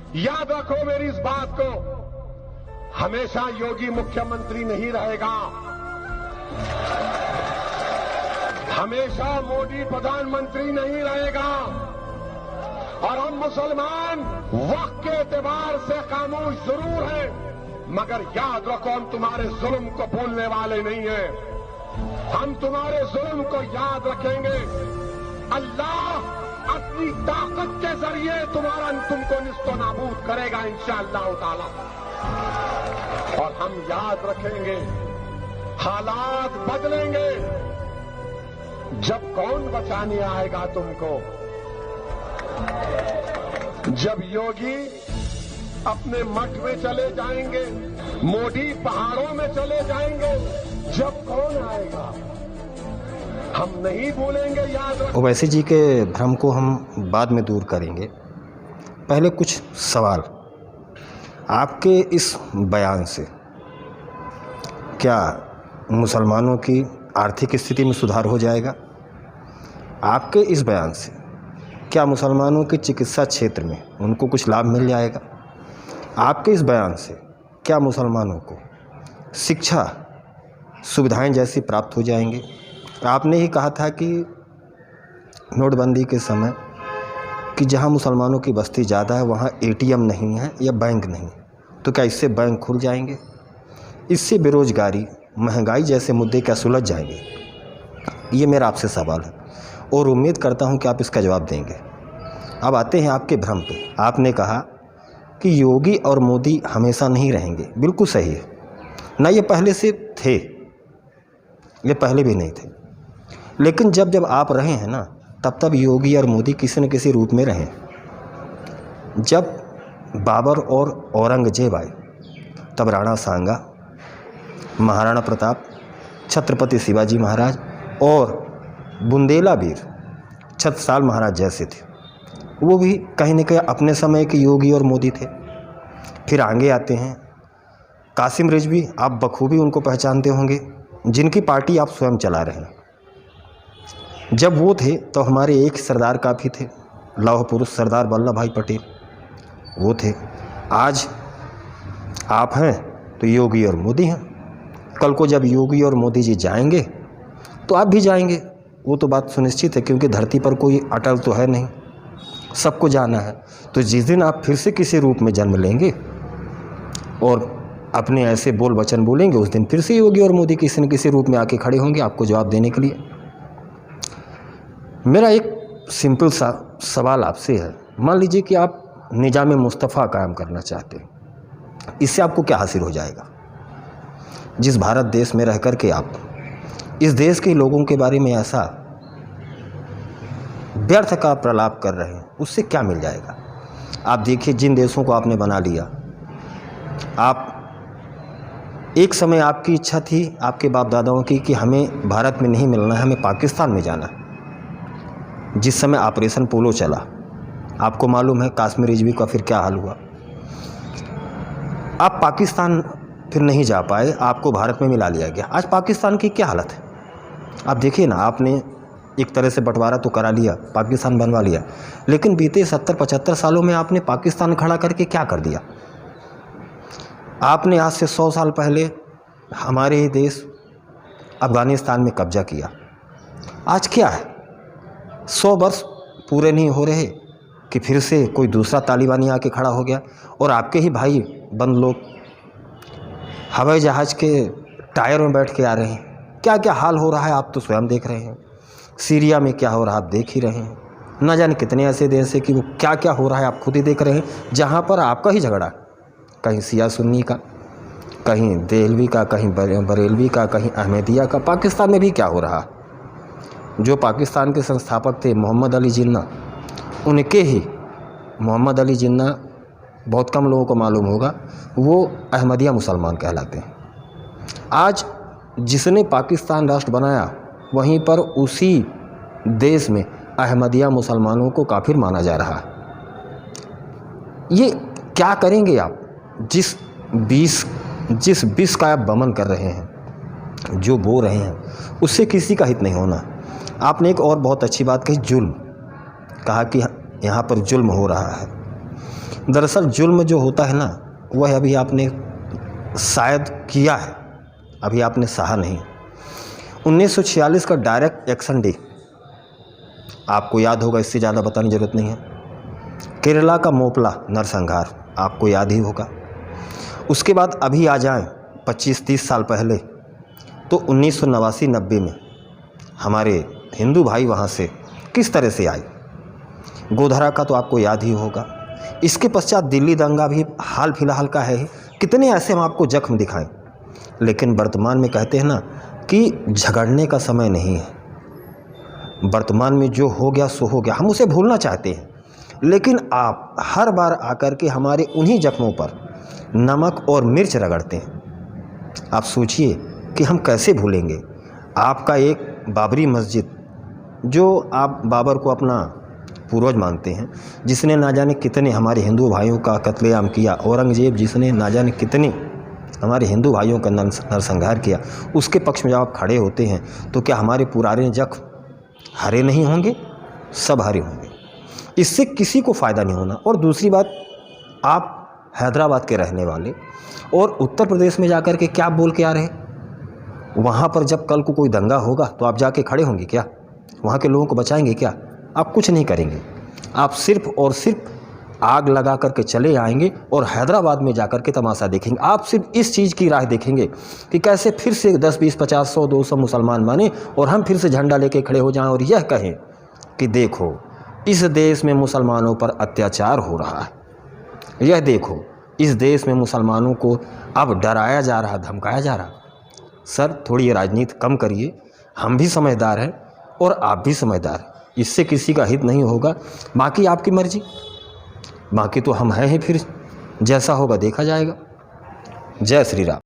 याद रखो मेरी इस बात को, हमेशा योगी मुख्यमंत्री नहीं रहेगा, हमेशा मोदी प्रधानमंत्री नहीं रहेगा। और हम मुसलमान वक्त के एतबार से खामोश जरूर हैं, मगर याद रखो हम तुम्हारे जुल्म को भूलने वाले नहीं हैं, हम तुम्हारे जुल्म को याद रखेंगे। अल्लाह अपनी ताकत के जरिए तुमको निस्तो नाबूद करेगा इंशाअल्लाह ताला। और हम याद रखेंगे, हालात बदलेंगे। जब कौन बचाने आएगा तुमको? जब योगी अपने मठ में चले जाएंगे, मोदी पहाड़ों में चले जाएंगे, जब कौन आएगा? हम नहीं भूलेंगे, याद रखें। ओवैसी जी के भ्रम को हम बाद में दूर करेंगे। पहले कुछ सवाल। आपके इस बयान से क्या मुसलमानों की आर्थिक स्थिति में सुधार हो जाएगा? आपके इस बयान से क्या मुसलमानों के चिकित्सा क्षेत्र में उनको कुछ लाभ मिल जाएगा? आपके इस बयान से क्या मुसलमानों को शिक्षा सुविधाएं जैसी प्राप्त हो जाएंगी? आपने ही कहा था कि नोटबंदी के समय कि जहां मुसलमानों की बस्ती ज़्यादा है वहां एटीएम नहीं है या बैंक नहीं, तो क्या इससे बैंक खुल जाएंगे? इससे बेरोजगारी, महंगाई जैसे मुद्दे क्या सुलझ जाएंगे? ये मेरा आपसे सवाल है और उम्मीद करता हूं कि आप इसका जवाब देंगे। अब आते हैं आपके भ्रम पे। आपने कहा कि योगी और मोदी हमेशा नहीं रहेंगे। बिल्कुल सही है ना, ये पहले से थे, ये पहले भी नहीं थे, लेकिन जब जब आप रहे हैं ना, तब तब योगी और मोदी किसी न किसी रूप में रहे। जब बाबर और औरंगजेब आए तब राणा सांगा, महाराणा प्रताप, छत्रपति शिवाजी महाराज और बुंदेला वीर छत्रसाल महाराज जैसे थे, वो भी कहीं न कहीं अपने समय के योगी और मोदी थे। फिर आगे आते हैं कासिम रिजवी, आप बखूबी उनको पहचानते होंगे, जिनकी पार्टी आप स्वयं चला रहे हैं। जब वो थे तो हमारे एक सरदार काफ़ी थे, लौह पुरुष सरदार वल्लभ भाई पटेल, वो थे। आज आप हैं तो योगी और मोदी हैं। कल को जब योगी और मोदी जी जाएंगे तो आप भी जाएंगे, वो तो बात सुनिश्चित है, क्योंकि धरती पर कोई अटल तो है नहीं, सबको जाना है। तो जिस दिन आप फिर से किसी रूप में जन्म लेंगे और अपने ऐसे बोल वचन बोलेंगे, उस दिन फिर से योगी और मोदी किसी न किसी रूप में आके खड़े होंगे आपको जवाब देने के लिए। मेरा एक सिंपल सा सवाल आपसे है। मान लीजिए कि आप निजाम मुस्तफ़ा कायम करना चाहते हैं, इससे आपको क्या हासिल हो जाएगा? जिस भारत देश में रह कर के आप इस देश के लोगों के बारे में ऐसा व्यर्थ का प्रलाप कर रहे हैं, उससे क्या मिल जाएगा? आप देखिए, जिन देशों को आपने बना लिया, आप एक समय आपकी इच्छा थी, आपके बाप दादाओं की, कि हमें भारत में नहीं मिलना है, हमें पाकिस्तान में जाना है। जिस समय ऑपरेशन पोलो चला, आपको मालूम है काश्मीर रिजवी का फिर क्या हाल हुआ। आप पाकिस्तान फिर नहीं जा पाए, आपको भारत में मिला लिया गया। आज पाकिस्तान की क्या हालत है आप देखिए ना। आपने एक तरह से बंटवारा तो करा लिया, पाकिस्तान बनवा लिया, लेकिन बीते 70-75 सालों में आपने पाकिस्तान खड़ा करके क्या कर दिया? आपने आज से 100 साल पहले हमारे ही देश अफ़गानिस्तान में कब्जा किया। आज क्या है, 100 वर्ष पूरे नहीं हो रहे कि फिर से कोई दूसरा तालिबानी आके खड़ा हो गया, और आपके ही भाई बंद लोग हवाई जहाज़ के टायर में बैठ के आ रहे हैं। क्या क्या हाल हो रहा है आप तो स्वयं देख रहे हैं। सीरिया में क्या हो रहा है आप देख ही रहे हैं। न जाने कितने ऐसे देश है कि वो क्या क्या हो रहा है आप खुद ही देख रहे हैं, जहाँ पर आपका ही झगड़ा, कहीं सिया सुन्नी का, कहीं देहलवी का, कहीं बरेलवी का, कहीं अहमदिया का। पाकिस्तान में भी क्या हो रहा, जो पाकिस्तान के संस्थापक थे मोहम्मद अली जिन्ना, उनके ही मोहम्मद अली जिन्ना, बहुत कम लोगों को मालूम होगा, वो अहमदिया मुसलमान कहलाते हैं। आज जिसने पाकिस्तान राष्ट्र बनाया, वहीं पर उसी देश में अहमदिया मुसलमानों को काफिर माना जा रहा है। ये क्या करेंगे आप? जिस विष का आप दमन कर रहे हैं, जो बो रहे हैं, उससे किसी का हित नहीं होना। आपने एक और बहुत अच्छी बात कही, जुल्म, कहा कि यहाँ पर जुल्म हो रहा है। दरअसल जुल्म जो होता है ना, वह अभी आपने शायद किया है, अभी आपने सहा नहीं। 1946 का डायरेक्ट एक्शन डे आपको याद होगा, इससे ज़्यादा बताने की ज़रूरत नहीं है। केरला का मोपला नरसंहार आपको याद ही होगा। उसके बाद अभी आ जाएं 25-30 साल पहले, तो 1989-90 में हमारे हिंदू भाई वहाँ से किस तरह से आए, गोधरा का तो आपको याद ही होगा। इसके पश्चात दिल्ली दंगा भी हाल फिलहाल का है ही। कितने ऐसे हम आपको जख्म दिखाएं, लेकिन वर्तमान में कहते हैं ना कि झगड़ने का समय नहीं है। वर्तमान में जो हो गया सो हो गया, हम उसे भूलना चाहते हैं, लेकिन आप हर बार आकर के हमारे उन्हीं जख्मों पर नमक और मिर्च रगड़ते हैं। आप सोचिए कि हम कैसे भूलेंगे आपका एक बाबरी मस्जिद, जो आप बाबर को अपना पूर्वज मानते हैं, जिसने ना जाने कितने हमारे हिंदू भाइयों का कत्लेआम किया, औरंगजेब जिसने ना जाने कितने हमारे हिंदू भाइयों का नरसंहार किया, उसके पक्ष में जब आप खड़े होते हैं तो क्या हमारे पुराने जख्म हरे नहीं होंगे? सब हरे होंगे। इससे किसी को फ़ायदा नहीं होना। और दूसरी बात, आप हैदराबाद के रहने वाले और उत्तर प्रदेश में जाकर के क्या बोल के आ रहे हैं? वहाँ पर जब कल को कोई दंगा होगा तो आप जाके खड़े होंगे क्या? वहाँ के लोगों को बचाएंगे क्या? आप कुछ नहीं करेंगे। आप सिर्फ और सिर्फ आग लगा करके चले आएंगे और हैदराबाद में जाकर के तमाशा देखेंगे। आप सिर्फ इस चीज़ की राह देखेंगे कि कैसे फिर से 10, 20, 50, 100, 200 मुसलमान माने और हम फिर से झंडा लेके खड़े हो जाएं और यह कहें कि देखो इस देश में मुसलमानों पर अत्याचार हो रहा है, यह देखो इस देश में मुसलमानों को अब डराया जा रहा, धमकाया जा रहा। सर, थोड़ी ये राजनीति कम करिए। हम भी समझदार हैं और आप भी समझदार हैं, इससे किसी का हित नहीं होगा। बाकी आपकी मर्जी, बाकी तो हम हैं ही, फिर जैसा होगा देखा जाएगा। जय श्री राम।